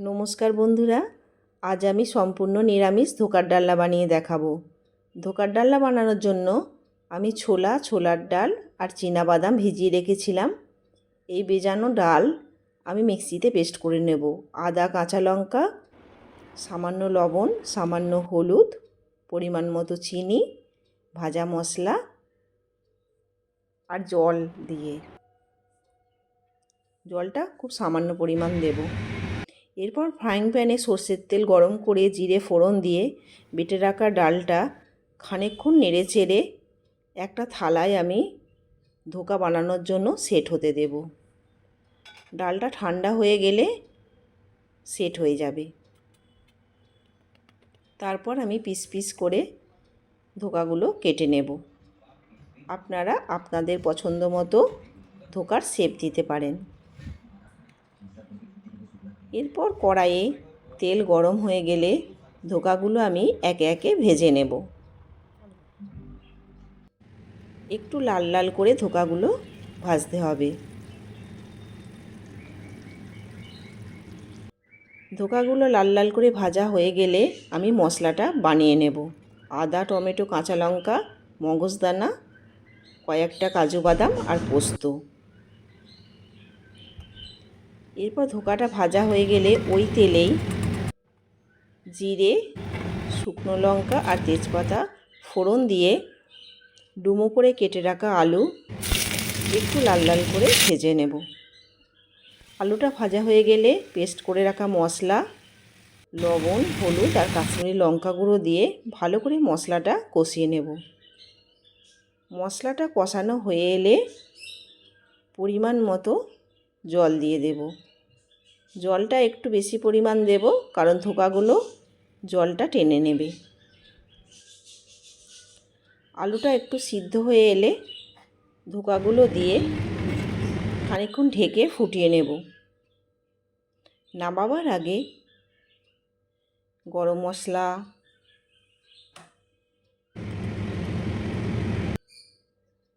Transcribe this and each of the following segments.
নমস্কার বন্ধুরা, আজ আমি সম্পূর্ণ নিরামিষ ধোকার ডালনা বানিয়ে দেখাবো। ধোকার ডালনা বানানোর জন্য আমি ছোলার ডাল আর চীনাবাদাম ভিজিয়ে রেখেছিলাম। এই ভেজানো ডাল আমি মিক্সিতে পেস্ট করে নেব। আদা, কাঁচা লঙ্কা, সামান্য লবণ, সামান্য হলুদ, পরিমাণ মতো চিনি, ভাজা মশলা আর জল দিয়ে, জলটা খুব সামান্য পরিমাণ দেব। এরপর ফ্রাইং প্যানে সর্ষের তেল গরম করে জিরে ফোড়ন দিয়ে বেটে রাখা ডালটা খানিকক্ষণ নেড়ে চেড়ে একটা থালায় আমি ধোকা বানানোর জন্য সেট হতে দেব। ডালটা ঠান্ডা হয়ে গেলে সেট হয়ে যাবে। তারপর আমি পিস পিস করে ধোকাগুলো কেটে নেব। আপনারা আপনাদের পছন্দ মতো ধোকার শেপ দিতে পারেন। এরপর কড়াইয়ে তেল গরম হয়ে গেলে ধোকাগুলো আমি একে একে ভেজে নেব। একটু লাল লাল করে ধোকাগুলো ভাজতে হবে। ধোকাগুলো লাল লাল করে ভাজা হয়ে গেলে আমি মশলাটা বানিয়ে নেব। আদা, টমেটো, কাঁচা লঙ্কা, মগজদানা, কয়েকটা কাজু বাদাম আর পোস্ত। এরপর ধোকাটা ভাজা হয়ে গেলে ওই তেলেই জিরে, শুকনো লঙ্কা আর তেজপাতা ফোড়ন দিয়ে ডুমো করে কেটে রাখা আলু একটু লাল লাল করে ভেজে নেব। আলুটা ভাজা হয়ে গেলে পেস্ট করে রাখা মশলা, লবণ, হলুদ আর কাশ্মীরি লঙ্কা গুঁড়ো দিয়ে ভালো করে মশলাটা কষিয়ে নেব। মশলাটা কষানো হয়ে এলে পরিমাণ মতো জল দিয়ে দেব। জলটা একটু বেশি পরিমাণ দেব, কারণ ধোকাগুলো জলটা টেনে নেবে। আলুটা একটু সিদ্ধ হয়ে এলে ধোকাগুলো দিয়ে খানিকক্ষণ ঢেকে ফুটিয়ে নেব। নামাবার আগে গরম মশলা,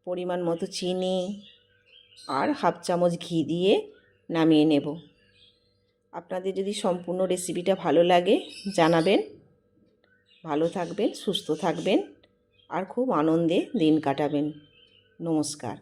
পরিমাণ মতো চিনি আর হাফ চামচ ঘি দিয়ে নামিয়ে নেব। আপনাদের যদি সম্পূর্ণ রেসিপিটা ভালো লাগে জানাবেন। ভালো থাকবেন, সুস্থ থাকবেন আর খুব আনন্দে দিন কাটাবেন। নমস্কার।